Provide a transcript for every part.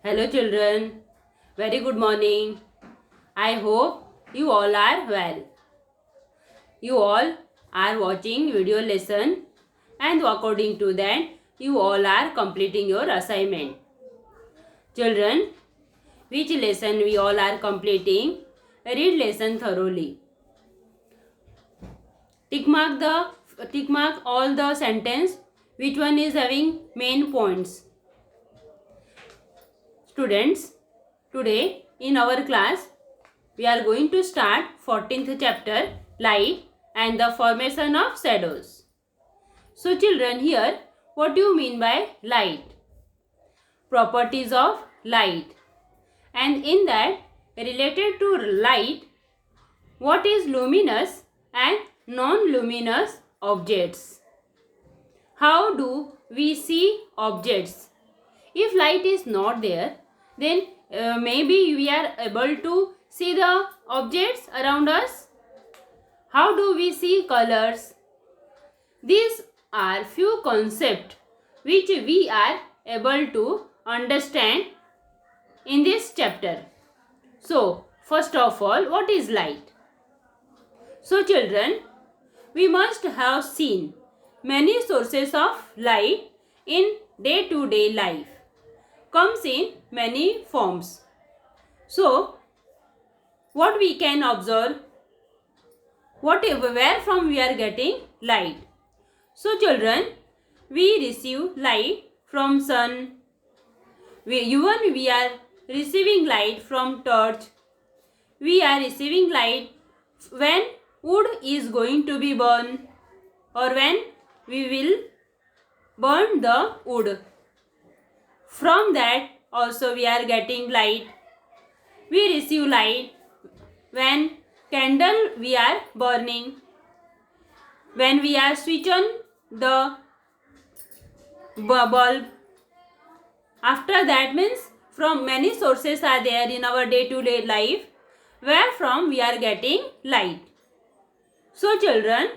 Hello children, very good morning. I hope you all are well. You all are watching video lesson and according to that you all are completing your assignment. Children, which lesson we all are completing? Read lesson thoroughly. Tick mark all the sentence which one is having main points. Students, today in our class we are going to start 14th chapter, light and the formation of shadows. So children, here what do you mean by light? Properties of light, and in that related to light, what is luminous and non-luminous objects? How do we see objects? If light is not there, then maybe we are able to see the objects around us. How do we see colors? These are few concepts which we are able to understand in this chapter. So, first of all, what is light? So, children, we must have seen many sources of light in day-to-day life. Comes in many forms. So, what we can observe? Where from we are getting light? So, children, we receive light from sun. Even we are receiving light from torch. We are receiving light when wood is going to be burned or when we will burn the wood. From that also we are getting light. We receive light when candle we are burning. When we are switch on the bulb. After that means from many sources are there in our day-to-day life where from we are getting light. So children,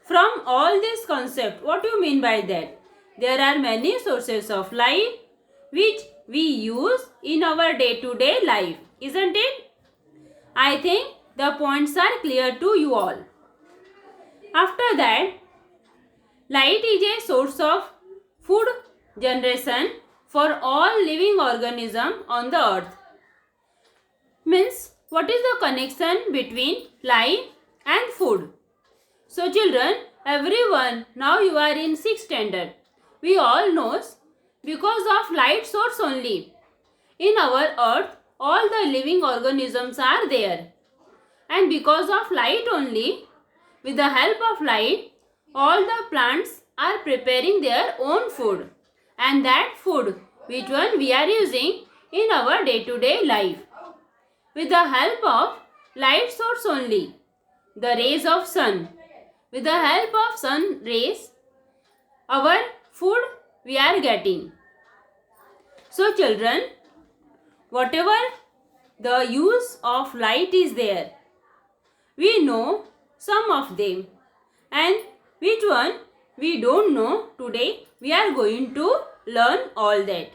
from all this concept, what do you mean by that? There are many sources of light which we use in our day-to-day life, isn't it? I think the points are clear to you all. After that, light is a source of food generation for all living organisms on the earth. Means, what is the connection between light and food? So children, everyone, now you are in 6th standard. We all knows because of light source only. In our earth, all the living organisms are there. And because of light only, with the help of light, all the plants are preparing their own food. And that food, which one we are using in our day-to-day life. With the help of light source only, the rays of sun. With the help of sun rays, our food we are getting. So children, whatever the use of light is there, we know some of them, and which one we don't know. Today we are going to learn all that.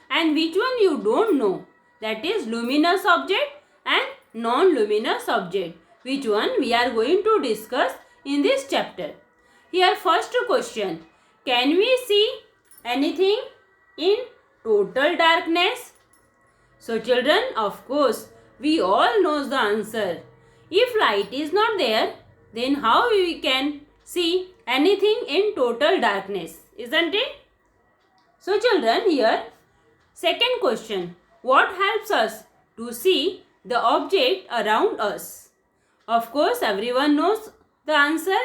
And which one you don't know, that is luminous object and non-luminous object, which one we are going to discuss in this chapter. Here first question, can we see anything in total darkness? So children, of course, we all know the answer. If light is not there, then how we can see anything in total darkness, isn't it? So children, here second question, what helps us to see the object around us? Of course, everyone knows the answer.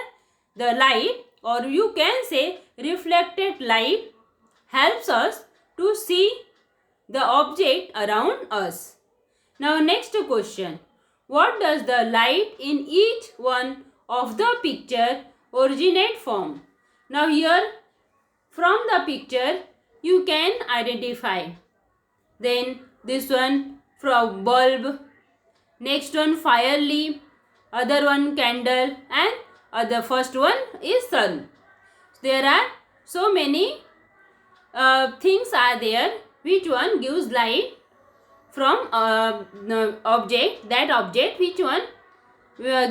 The light, or you can say reflected light, helps us to see the object around us. Now next question, what does the light in each one of the picture originate from? Now here from the picture you can identify. Then this one from bulb, next one fire leaf, other one candle, and the first one is sun. There are so many things are there which one gives light from object, that object which one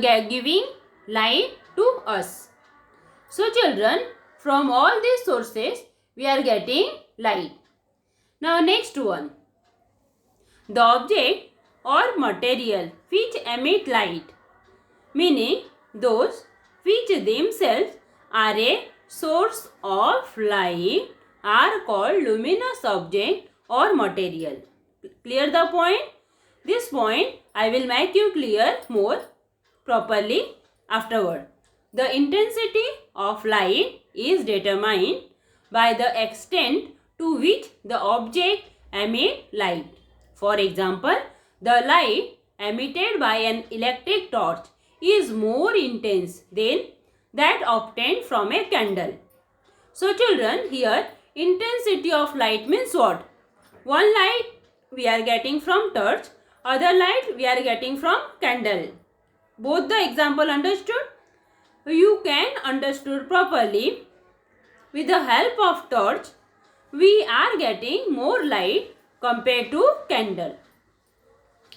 giving light to us. So children, from all these sources we are getting light. Now next one, the object or material which emit light, meaning those which themselves are a source of light, are called luminous object or material. Clear the point? This point I will make you clear more properly afterward. The intensity of light is determined by the extent to which the object emits light. For example, the light emitted by an electric torch is more intense than that obtained from a candle. So children, here intensity of light means what? One light we are getting from torch, other light we are getting from candle. Both the example understood? You can understood properly. With the help of torch, we are getting more light compared to candle.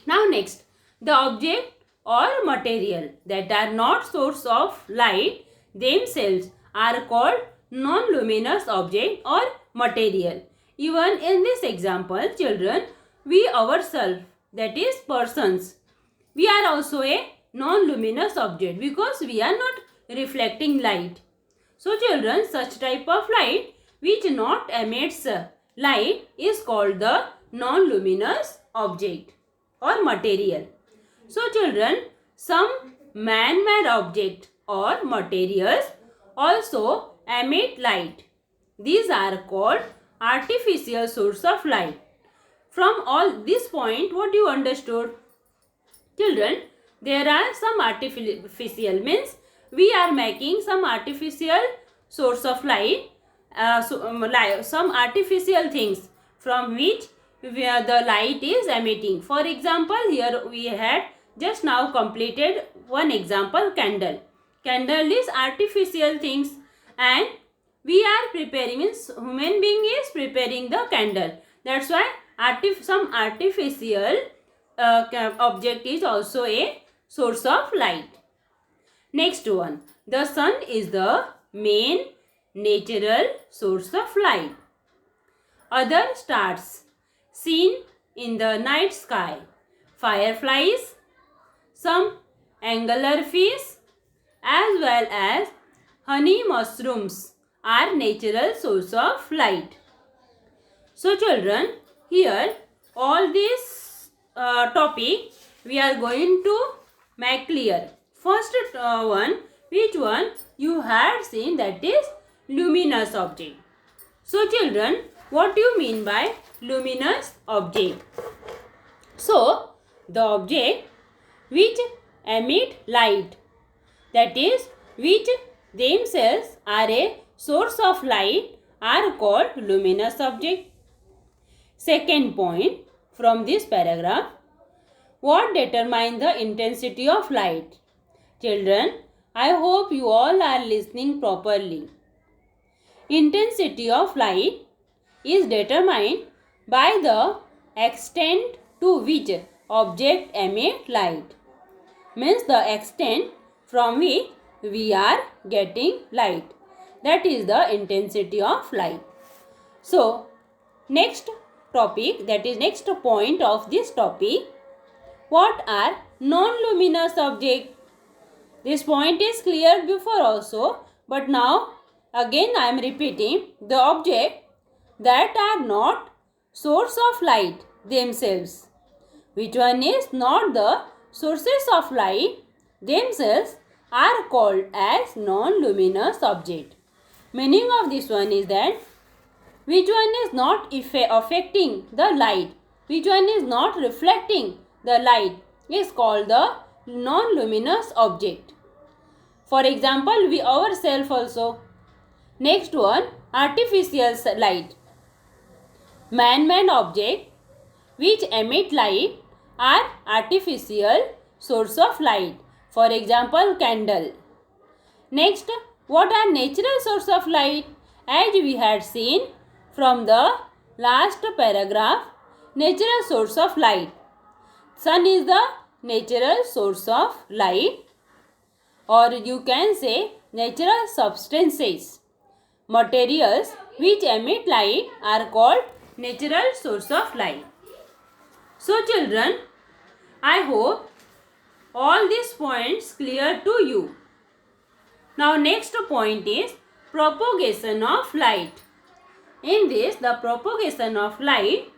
Now next, the object or material that are not source of light themselves are called non-luminous object or material. Even in this example, children, we ourselves, that is persons, we are also a non-luminous object because we are not reflecting light. So children, such type of light which not emits light is called the non-luminous object or material. So children, some man-made object or materials also emit light. These are called artificial source of light. From all this point, what you understood? Children, there are some artificial, means we are making some artificial source of light, some artificial things from which the light is emitting. For example, here we had just now completed one example, candle. Candle is artificial things, and we are preparing, means human being is preparing the candle. That's why some artificial object is also a source of light. Next one, the sun is the main natural source of light. Other stars seen in the night sky, fireflies, some anglerfish, as well as honey mushrooms are natural source of light. So children, here all this topic we are going to make clear. First one, which one you had seen, that is luminous object. So children, what do you mean by luminous object? So the object which emit light, that is which themselves are a source of light, are called luminous object. Second point from this paragraph, what determines the intensity of light? Children, I hope you all are listening properly. Intensity of light is determined by the extent to which object emit light. Means the extent from which we are getting light. That is the intensity of light. So, next topic, that is next point of this topic, what are non-luminous objects? This point is clear before also, but now again I am repeating, the object that are not source of light themselves. Which one is not the sources of light themselves are called as non-luminous object. Meaning of this one is that which one is not affecting the light, which one is not reflecting the light is called the non-luminous object. For example, we ourselves also. Next one, artificial light. Man-made object which emit light are artificial source of light. For example, candle. Next, what are natural source of light? As we had seen from the last paragraph, natural source of light. Sun is the natural source of light, or you can say natural substances. Materials which emit light are called natural source of light. So children, I hope all these points clear to you. Now next point is propagation of light. In this, the propagation of light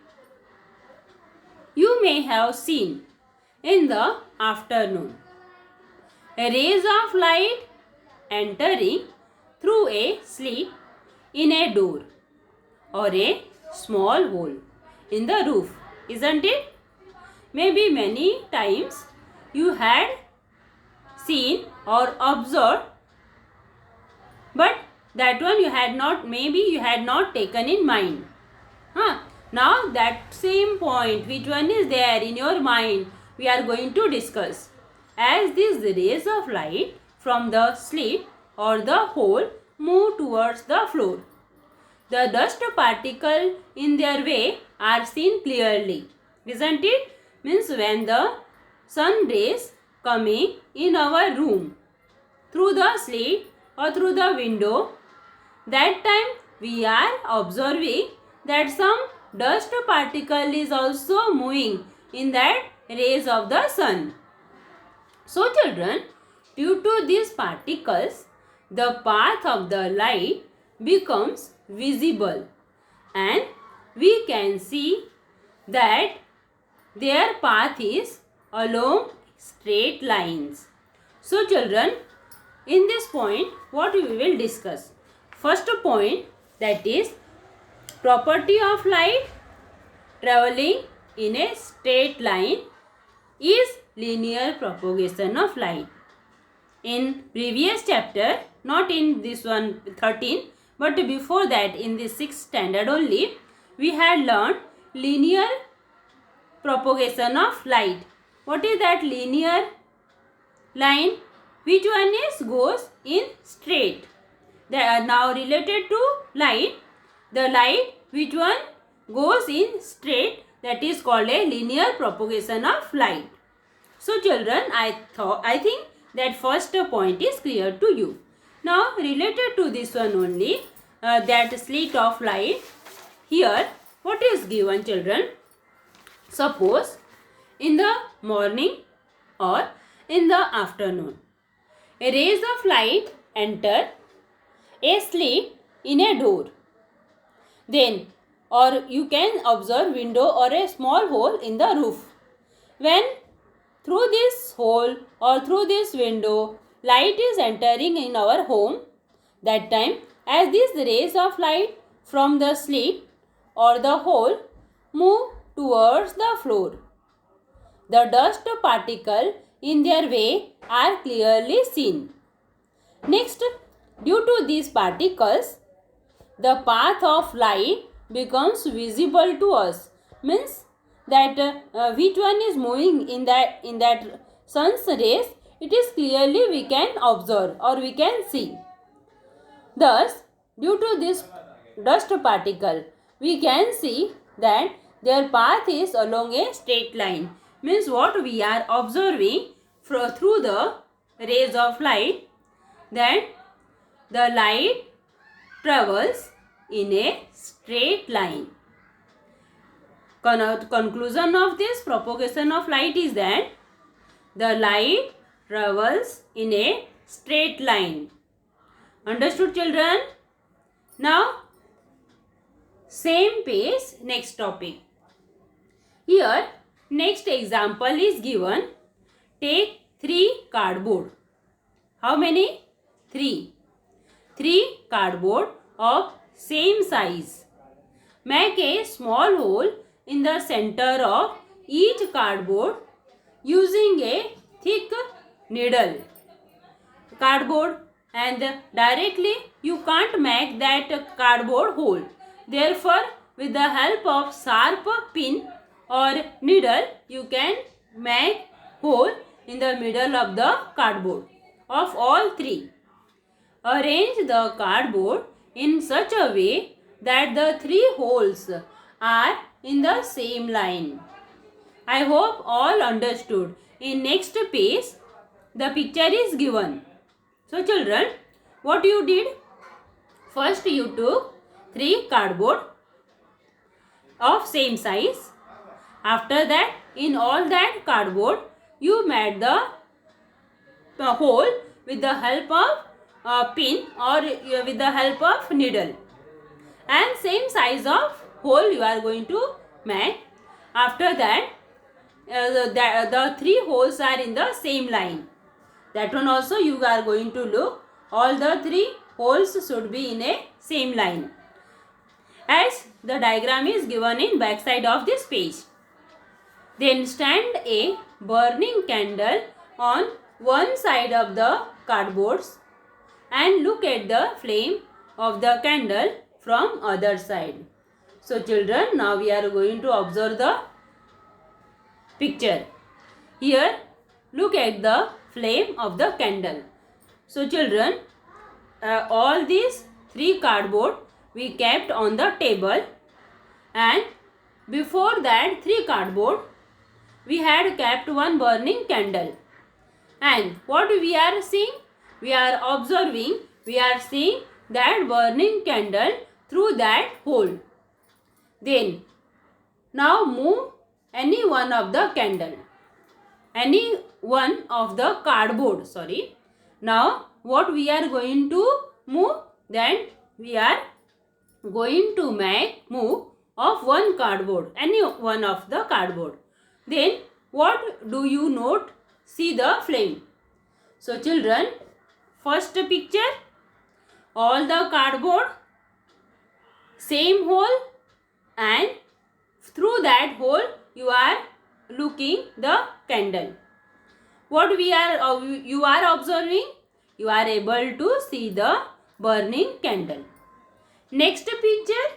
you may have seen in the afternoon. Rays of light entering through a slit in a door or a small hole in the roof, isn't it? Maybe many times you had seen or observed, but that one you had not, maybe you had not taken in mind. Now that same point, which one is there in your mind, we are going to discuss. As these rays of light from the slit or the hole move towards the floor, the dust particles in their way are seen clearly, isn't it? Means when the sun rays coming in our room through the slit or through the window, that time we are observing that some dust particle is also moving in that rays of the sun. So children, due to these particles, the path of the light becomes visible and we can see that their path is along straight lines. So children, in this point, what we will discuss? First point, that is property of light traveling in a straight line is linear propagation of light. In previous chapter, not in this one 13, but before that in the 6th standard only, we had learned linear propagation of light. What is that linear line? Which one is goes in straight? They are now related to light. The light which one goes in straight, that is called a linear propagation of light. So children, I think that first point is clear to you. Now related to this one only, that slit of light, here what is given children? Suppose in the morning or in the afternoon, a rays of light enter a slit in a door. Then, or you can observe window or a small hole in the roof. When through this hole or through this window light is entering in our home, that time as these rays of light from the slit or the hole move towards the floor, the dust particle in their way are clearly seen. Next, due to these particles, the path of light becomes visible to us. Means that which one is moving in that sun's rays, it is clearly we can observe or we can see. Thus, due to this dust particle, we can see that their path is along a straight line. Means what we are observing through the rays of light, that the light travels in a straight line. Conclusion of this propagation of light is that the light travels in a straight line. Understood children? Now same page, next topic. Here next example is given. Take 3 cardboard. How many? 3. 3 cardboard of same size. Make a small hole in the center of each cardboard using a thick needle. Cardboard, and directly you can't make that cardboard hole. Therefore, with the help of sharp pin or needle, you can make hole in the middle of the cardboard of all 3. Arrange the cardboard in such a way that the 3 holes are in the same line. I hope all understood. In next page, the picture is given. So children, what you did? First you took 3 cardboard of same size. After that, in all that cardboard, you made the hole with the help of pin or with the help of needle. And same size of hole you are going to make. After that, the 3 holes are in the same line. That one also you are going to look. All the 3 holes should be in a same line, as the diagram is given in back side of this page. Then stand a burning candle on one side of the cardboards and look at the flame of the candle from other side. So children, now we are going to observe the picture. Here, look at the flame of the candle. So children, all these 3 cardboard we kept on the table, and before that 3 cardboard we had kept one burning candle. And what we are seeing? We are observing, we are seeing that burning candle through that hole. Then, now move any one of the candle, any one of the cardboard, sorry. Now, what we are going to move? Then, we are going to make move of one cardboard, any one of the cardboard. Then, what do you note? See the flame. So, children, first picture, all the cardboard, same hole, and through that hole you are looking the candle. What you are observing? You are able to see the burning candle. Next picture,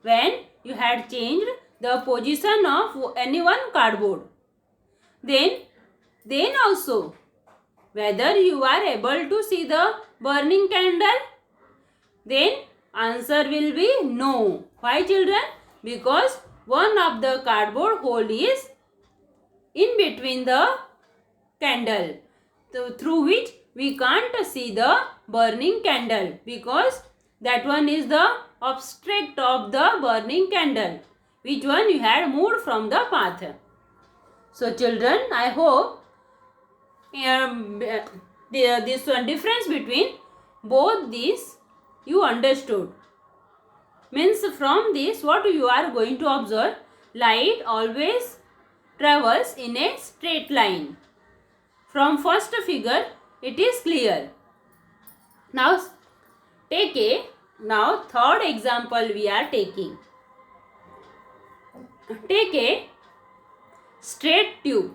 when you had changed the position of any one cardboard, then also whether you are able to see the burning candle, then answer will be no. Why children? Because one of the cardboard hole is in between the candle, through which we can't see the burning candle, because that one is the obstruct of the burning candle, which one you had moved from the path. So children, I hope this one difference between both these you understood. Means from this what you are going to observe, light always travels in a straight line. From first figure it is clear. Now now third example we are taking. Take a straight tube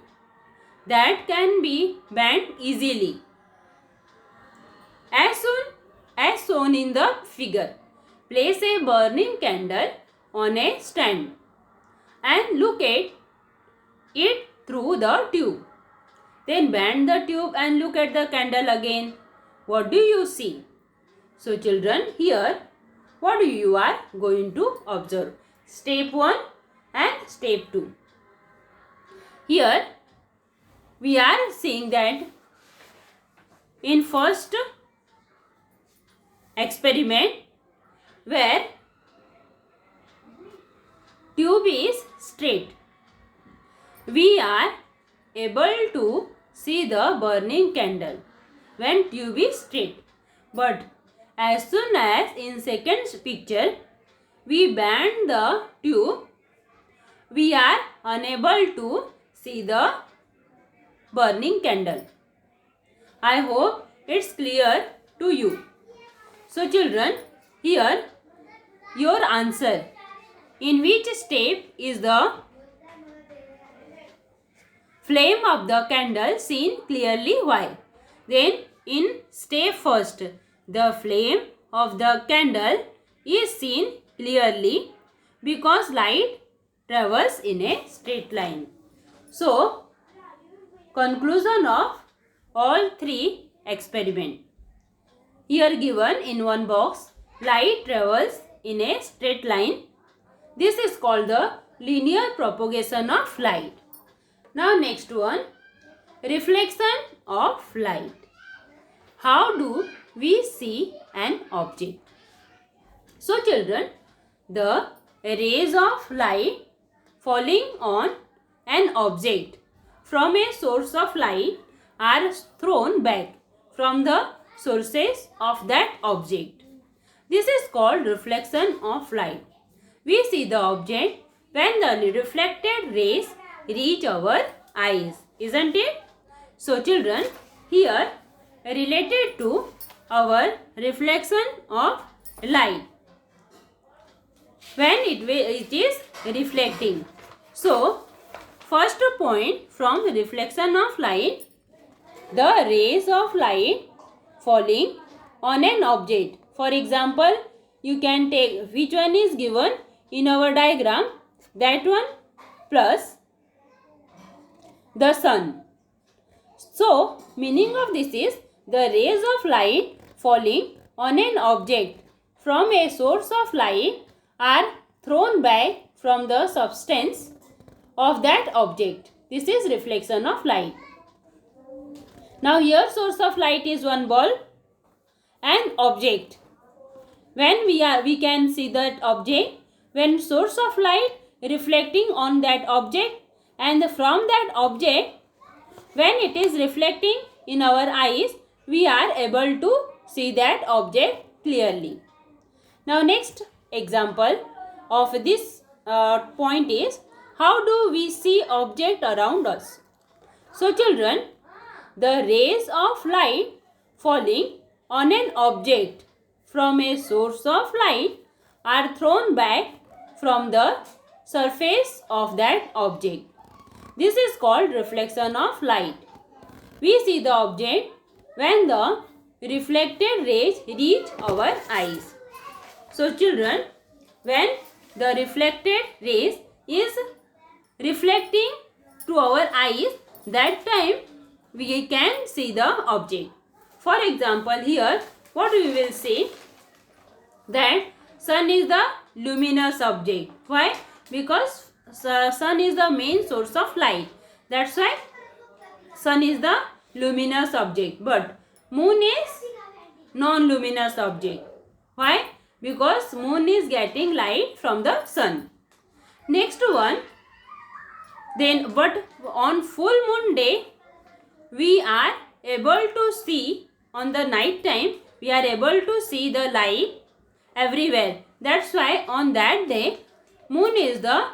that can be bent easily, as shown in the figure. Place a burning candle on a stand and look at it through the tube. Then bend the tube and look at the candle again. What do you see? So children, here what you are going to observe? Step 1 and step 2. Here we are seeing that in first experiment, where tube is straight, we are able to see the burning candle when tube is straight. But as soon as in second picture we bend the tube, we are unable to see the burning candle. I hope it's clear to you. So children, here your answer. In which step is the flame of the candle seen clearly? Why? Then in step first, the flame of the candle is seen clearly because light travels in a straight line. So, conclusion of all 3 experiments. Here given in one box, light travels in a straight line. This is called the linear propagation of light. Now next one, reflection of light. How do we see an object? So children, the rays of light falling on an object from a source of light are thrown back from the sources of that object. This is called reflection of light. We see the object when the reflected rays reach our eyes, isn't it? So children, here related to our reflection of light, when it is reflecting. So first point from reflection of light, the rays of light falling on an object. For example, you can take which one is given in our diagram, that one plus the sun. So meaning of this is the rays of light falling on an object from a source of light are thrown back from the substance of that object. This is reflection of light. Now here source of light is one bulb and object. When we can see that object, when source of light reflecting on that object, and from that object when it is reflecting in our eyes, we are able to see that object clearly. Now next example of this point is, how do we see object around us? So children, the rays of light falling on an object from a source of light are thrown back from the surface of that object. This is called reflection of light. We see the object when the reflected rays reach our eyes. So children, when the reflected rays is reflecting to our eyes, that time we can see the object. For example, here what we will see, that sun is the luminous object. Why? Because sun is the main source of light. That's why sun is the luminous object. But moon is non-luminous object. Why? Because moon is getting light from the sun. Next one, then but on full moon day we are able to see, on the night time we are able to see the light everywhere. That's why on that day moon is the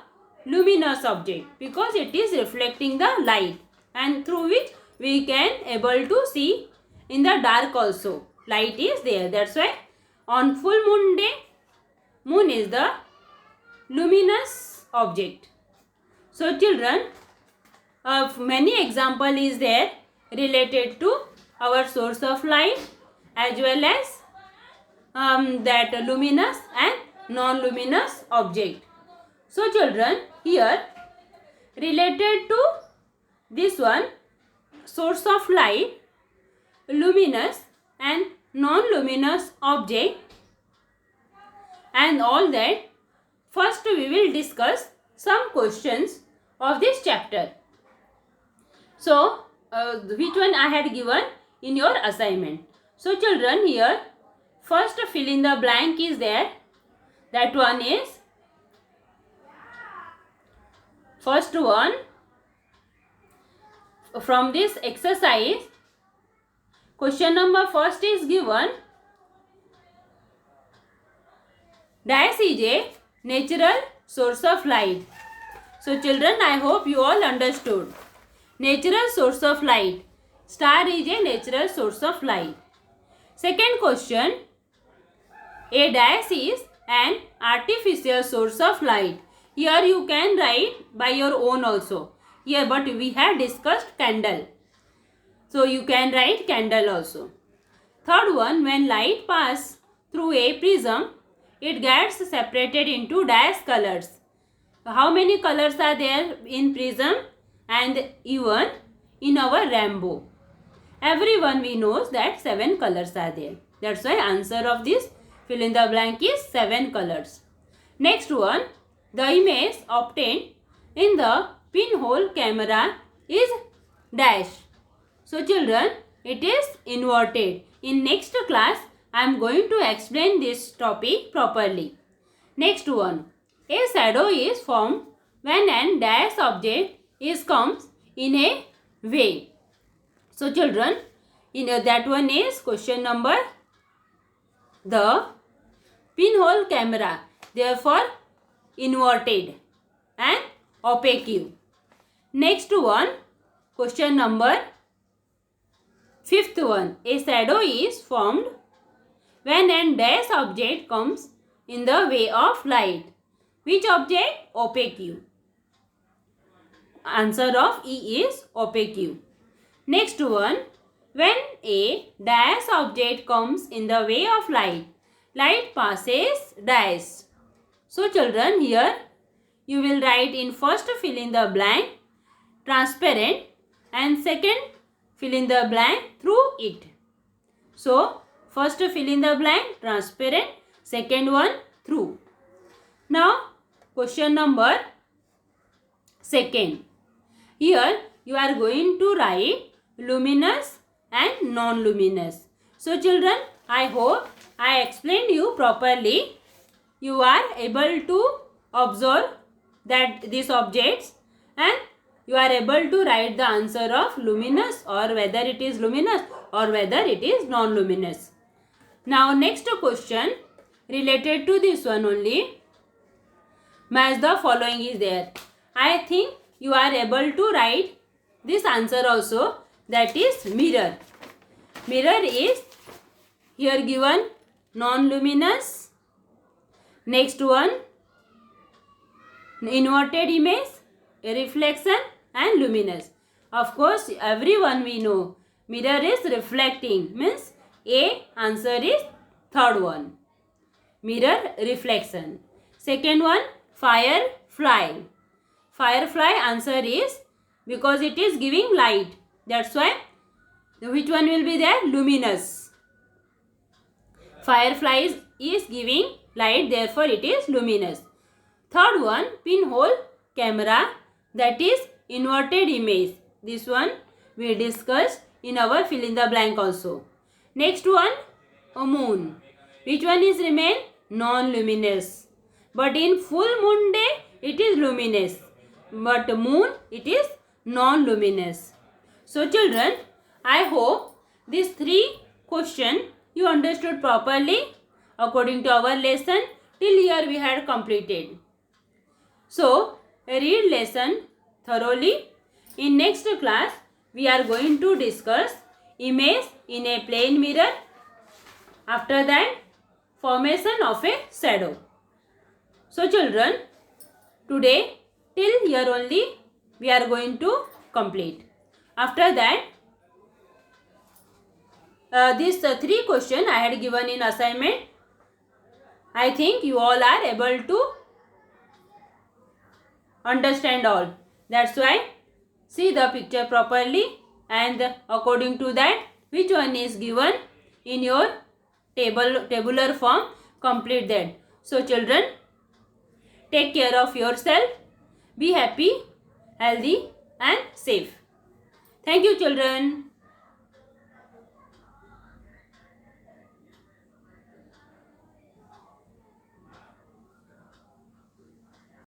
luminous object, because it is reflecting the light and through which we can able to see in the dark also. Light is there. That's why on full moon day moon is the luminous object. So children, many example is there related to our source of light as well as that luminous and non-luminous object. So children, here related to this one, source of light, luminous and non-luminous object and all that, first we will discuss some questions of this chapter. So which one I had given in your assignment. So children, here first fill in the blank is there. That one is, first one from this exercise, question number first is given, dash is a natural source of light. So children, I hope you all understood. Natural source of light. Star is a natural source of light. Second question, a dash is an artificial source of light. Here you can write by your own also. Here but we have discussed candle. So you can write candle also. Third one, when light passes through a prism, it gets separated into dash colors. How many colors are there in prism and even in our rainbow? Everyone we knows that 7 colors are there. That's why answer of this fill in the blank is 7 colors. Next one, the image obtained in the pinhole camera is dash. So children, it is inverted. In next class, I am going to explain this topic properly. Next one. A shadow is formed when an dash object is comes in a way. So children, in that one is question number the pinhole camera, therefore inverted and opaque. Next one, question number fifth one. A shadow is formed when an dash object comes in the way of light. Which object? Opaque. Answer of E is opaque. Next one. When a dash object comes in the way of light, light passes dash. So children, here you will write in first fill in the blank transparent and second fill in the blank through it. So first fill in the blank transparent, second one through. Now question number second. Here you are going to write luminous and non-luminous. So children, I hope I explained you properly. You are able to observe that these objects and you are able to write the answer of luminous or whether it is luminous or whether it is non-luminous. Now next question related to this one only. Match the following is there. I think you are able to write this answer also, that is mirror. Mirror is here given non-luminous. Next one, inverted image, a reflection and luminous. Of course, everyone we know mirror is reflecting, means A answer is third one. Mirror reflection. Second one, firefly. Firefly answer is because it is giving light. That's why which one will be there? Luminous. Firefly is giving light, therefore it is luminous. Third one, pinhole camera, that is inverted image. This one we discussed in our fill in the blank also. Next one, a moon. Which one is remain? Non-luminous. But in full moon day it is luminous. But moon it is non-luminous. So children, I hope these three questions you understood properly according to our lesson. Till here we had completed. So read lesson thoroughly. In next class we are going to discuss image in a plane mirror. After that, formation of a shadow. So children, today till here only we are going to complete. After that, these three questions I had given in assignment. I think you all are able to understand all. That's why see the picture properly and according to that which one is given in your tabular form, complete that. So children, take care of yourself. Be happy, healthy and safe. Thank you children.